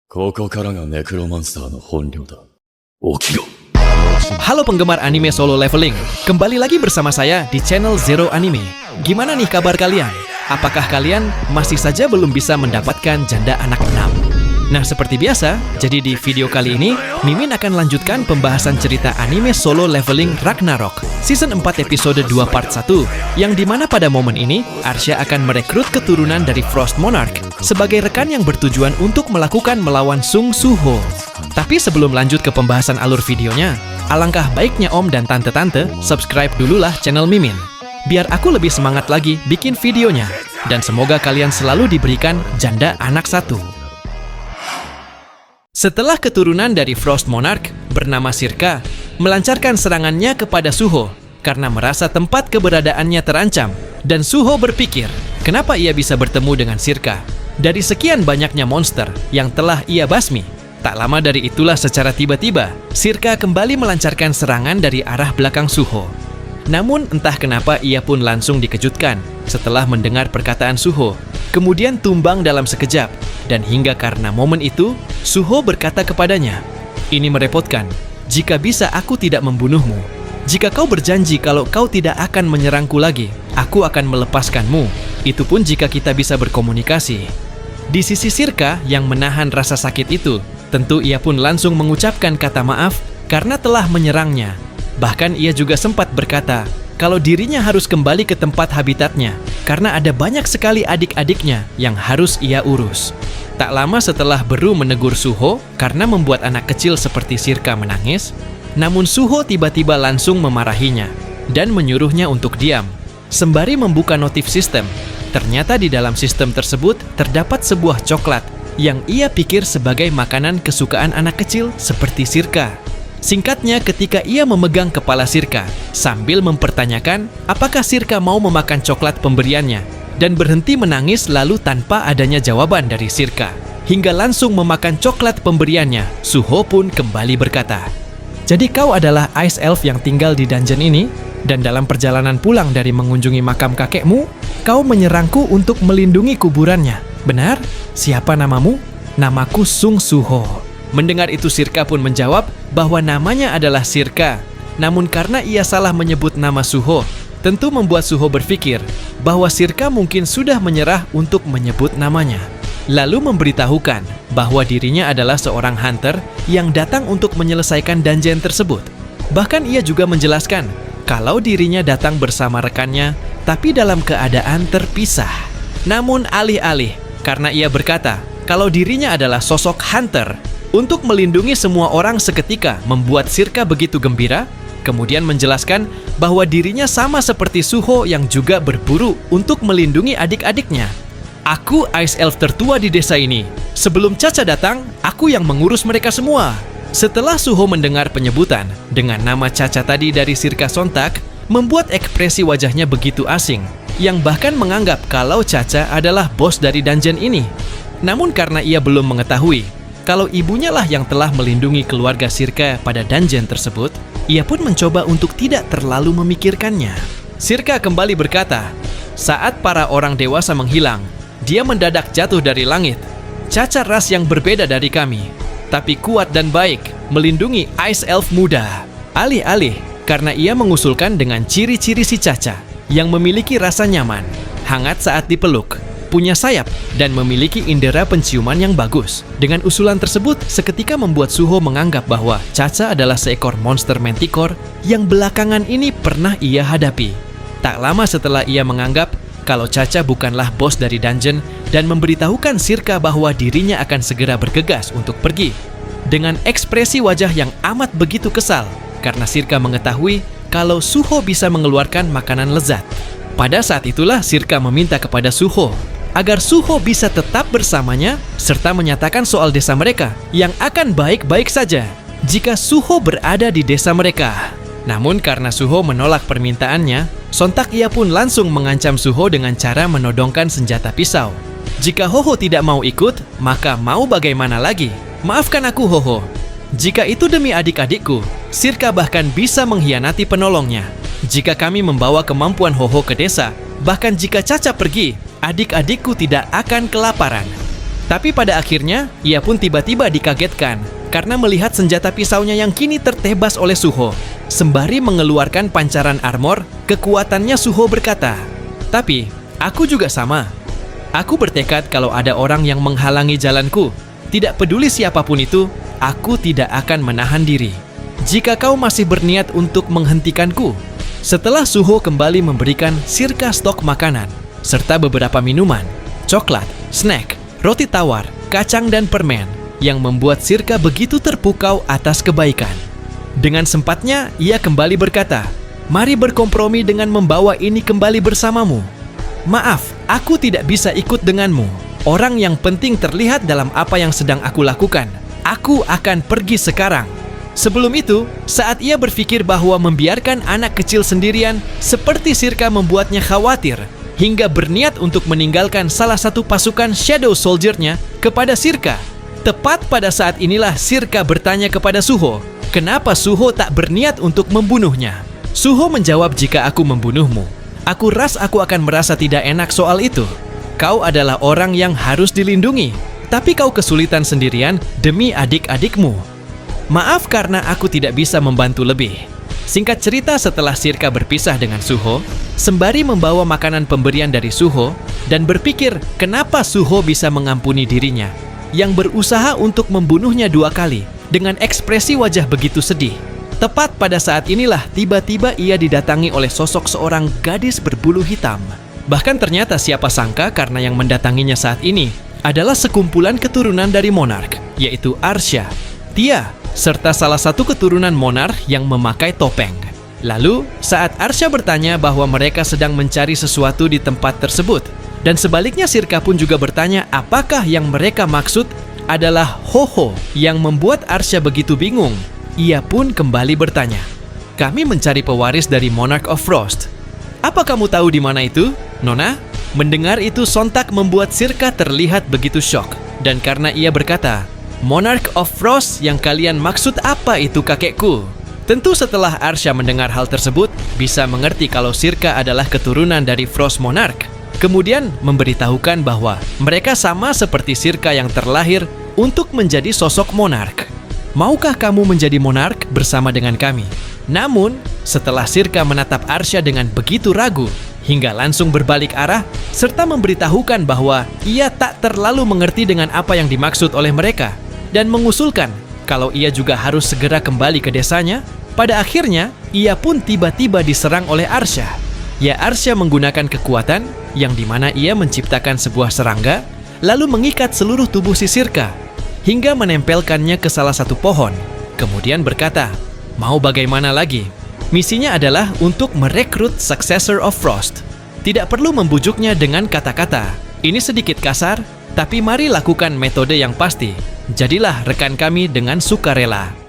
ここからがネクロマンサーの本領だ。起きろ。 Halo penggemar anime Solo Leveling, kembali lagi bersama saya di channel Zero Anime. Gimana nih kabar kalian? Apakah kalian masih saja belum bisa mendapatkan janda anak 6? Nah seperti biasa, jadi di video kali ini Mimin akan lanjutkan pembahasan cerita anime Solo Leveling Ragnarok Season 4 episode 2 part 1, yang dimana pada momen ini Arsya akan merekrut keturunan dari Frost Monarch sebagai rekan yang bertujuan untuk melakukan melawan Sung Suho. Tapi sebelum lanjut ke pembahasan alur videonya, alangkah baiknya om dan tante-tante subscribe dululah channel Mimin, biar aku lebih semangat lagi bikin videonya. Dan semoga kalian selalu diberikan janda anak 1. Setelah keturunan dari Frost Monarch bernama Sirka melancarkan serangannya kepada Suho karena merasa tempat keberadaannya terancam, dan Suho berpikir kenapa ia bisa bertemu dengan Sirka dari sekian banyaknya monster yang telah ia basmi. Tak lama dari itulah secara tiba-tiba Sirka kembali melancarkan serangan dari arah belakang Suho. Namun entah kenapa ia pun langsung dikejutkan setelah mendengar perkataan Suho, kemudian tumbang dalam sekejap. Dan hingga karena momen itu, Suho berkata kepadanya, "Ini merepotkan, jika bisa aku tidak membunuhmu. Jika kau berjanji kalau kau tidak akan menyerangku lagi, aku akan melepaskanmu. Itu pun jika kita bisa berkomunikasi." Di sisi Sirka yang menahan rasa sakit itu, tentu ia pun langsung mengucapkan kata maaf karena telah menyerangnya. Bahkan ia juga sempat berkata kalau dirinya harus kembali ke tempat habitatnya karena ada banyak sekali adik-adiknya yang harus ia urus. Tak lama setelah Beru menegur Suho karena membuat anak kecil seperti Sirka menangis, namun Suho tiba-tiba langsung memarahinya dan menyuruhnya untuk diam, sembari membuka notif sistem. Ternyata di dalam sistem tersebut terdapat sebuah coklat yang ia pikir sebagai makanan kesukaan anak kecil seperti Sirka. Singkatnya, ketika ia memegang kepala Sirka sambil mempertanyakan apakah Sirka mau memakan coklat pemberiannya, dan berhenti menangis lalu tanpa adanya jawaban dari Sirka, hingga langsung memakan coklat pemberiannya, Suho pun kembali berkata, "Jadi kau adalah Ice Elf yang tinggal di dungeon ini, dan dalam perjalanan pulang dari mengunjungi makam kakekmu, kau menyerangku untuk melindungi kuburannya, benar? Siapa namamu?" "Namaku Sung Suho." Mendengar itu Sirka pun menjawab bahwa namanya adalah Sirka. Namun karena ia salah menyebut nama Suho, tentu membuat Suho berpikir bahwa Sirka mungkin sudah menyerah untuk menyebut namanya. Lalu memberitahukan bahwa dirinya adalah seorang hunter yang datang untuk menyelesaikan dungeon tersebut. Bahkan ia juga menjelaskan kalau dirinya datang bersama rekannya, tapi dalam keadaan terpisah. Namun alih-alih, karena ia berkata kalau dirinya adalah sosok hunter untuk melindungi semua orang seketika, membuat Sirka begitu gembira, kemudian menjelaskan bahwa dirinya sama seperti Suho yang juga berburu untuk melindungi adik-adiknya. "Aku Ice Elf tertua di desa ini. Sebelum Caca datang, aku yang mengurus mereka semua." Setelah Suho mendengar penyebutan dengan nama Caca tadi dari Sirka sontak, membuat ekspresi wajahnya begitu asing, yang bahkan menganggap kalau Caca adalah bos dari dungeon ini. Namun karena ia belum mengetahui kalau ibunya lah yang telah melindungi keluarga Sirka pada dungeon tersebut, ia pun mencoba untuk tidak terlalu memikirkannya. Sirka kembali berkata, "Saat para orang dewasa menghilang, dia mendadak jatuh dari langit. Caca ras yang berbeda dari kami, tapi kuat dan baik, melindungi Ice Elf muda." Alih-alih, karena ia mengusulkan dengan ciri-ciri si Caca, yang memiliki rasa nyaman, hangat saat dipeluk, punya sayap, dan memiliki indera penciuman yang bagus. Dengan usulan tersebut, seketika membuat Suho menganggap bahwa Caca adalah seekor monster manticore yang belakangan ini pernah ia hadapi. Tak lama setelah ia menganggap kalau Caca bukanlah bos dari dungeon dan memberitahukan Sirka bahwa dirinya akan segera bergegas untuk pergi. Dengan ekspresi wajah yang amat begitu kesal, karena Sirka mengetahui kalau Suho bisa mengeluarkan makanan lezat. Pada saat itulah Sirka meminta kepada Suho agar Suho bisa tetap bersamanya serta menyatakan soal desa mereka yang akan baik-baik saja jika Suho berada di desa mereka. Namun karena Suho menolak permintaannya, sontak ia pun langsung mengancam Suho dengan cara menodongkan senjata pisau. "Jika Hoho tidak mau ikut, maka mau bagaimana lagi? Maafkan aku Hoho. Jika itu demi adik-adikku, Sirka bahkan bisa mengkhianati penolongnya. Jika kami membawa kemampuan Hoho ke desa, bahkan jika Caca pergi, adik-adikku tidak akan kelaparan." Tapi pada akhirnya, ia pun tiba-tiba dikagetkan karena melihat senjata pisaunya yang kini tertebas oleh Suho. Sembari mengeluarkan pancaran armor, kekuatannya Suho berkata, "Tapi, aku juga sama. Aku bertekad kalau ada orang yang menghalangi jalanku, tidak peduli siapapun itu, aku tidak akan menahan diri. Jika kau masih berniat untuk menghentikanku." Setelah Suho kembali memberikan Sirka stok makanan, serta beberapa minuman, coklat, snack, roti tawar, kacang dan permen, yang membuat Sirka begitu terpukau atas kebaikan. Dengan sempatnya, ia kembali berkata, "Mari berkompromi dengan membawa ini kembali bersamamu. Maaf, aku tidak bisa ikut denganmu. Orang yang penting terlihat dalam apa yang sedang aku lakukan. Aku akan pergi sekarang." Sebelum itu, saat ia berpikir bahwa membiarkan anak kecil sendirian seperti Sirka membuatnya khawatir, hingga berniat untuk meninggalkan salah satu pasukan Shadow Soldier-nya kepada Sirka. Tepat pada saat inilah Sirka bertanya kepada Suho, kenapa Suho tak berniat untuk membunuhnya. Suho menjawab, "Jika aku membunuhmu, aku akan merasa tidak enak soal itu. Kau adalah orang yang harus dilindungi, tapi kau kesulitan sendirian demi adik-adikmu. Maaf karena aku tidak bisa membantu lebih." Singkat cerita, setelah Sirka berpisah dengan Suho, sembari membawa makanan pemberian dari Suho, dan berpikir kenapa Suho bisa mengampuni dirinya, yang berusaha untuk membunuhnya 2 kali, dengan ekspresi wajah begitu sedih. Tepat pada saat inilah tiba-tiba ia didatangi oleh sosok seorang gadis berbulu hitam. Bahkan ternyata siapa sangka karena yang mendatanginya saat ini adalah sekumpulan keturunan dari Monarch, yaitu Arsha, Tia, serta salah satu keturunan Monarch yang memakai topeng. Lalu, saat Arsha bertanya bahwa mereka sedang mencari sesuatu di tempat tersebut, dan sebaliknya Sirka pun juga bertanya apakah yang mereka maksud adalah Ho-Ho, yang membuat Arsha begitu bingung. Ia pun kembali bertanya, "Kami mencari pewaris dari Monarch of Frost." "Apa kamu tahu di mana itu, Nona?" Mendengar itu sontak membuat Sirka terlihat begitu syok, dan karena ia berkata, "Monarch of Frost yang kalian maksud apa itu, kakekku?" Tentu setelah Arsha mendengar hal tersebut, bisa mengerti kalau Sirka adalah keturunan dari Frost Monarch. Kemudian memberitahukan bahwa mereka sama seperti Sirka yang terlahir untuk menjadi sosok Monarch. "Maukah kamu menjadi Monarch bersama dengan kami?" Namun, setelah Sirka menatap Arsha dengan begitu ragu, hingga langsung berbalik arah, serta memberitahukan bahwa ia tak terlalu mengerti dengan apa yang dimaksud oleh mereka, dan mengusulkan kalau ia juga harus segera kembali ke desanya, pada akhirnya ia pun tiba-tiba diserang oleh Arsha. Ya, Arsha menggunakan kekuatan yang dimana ia menciptakan sebuah serangga, lalu mengikat seluruh tubuh si Sirka, hingga menempelkannya ke salah satu pohon. Kemudian berkata, "Mau bagaimana lagi? Misinya adalah untuk merekrut Successor of Frost. Tidak perlu membujuknya dengan kata-kata. Ini sedikit kasar, tapi mari lakukan metode yang pasti. Jadilah rekan kami dengan sukarela."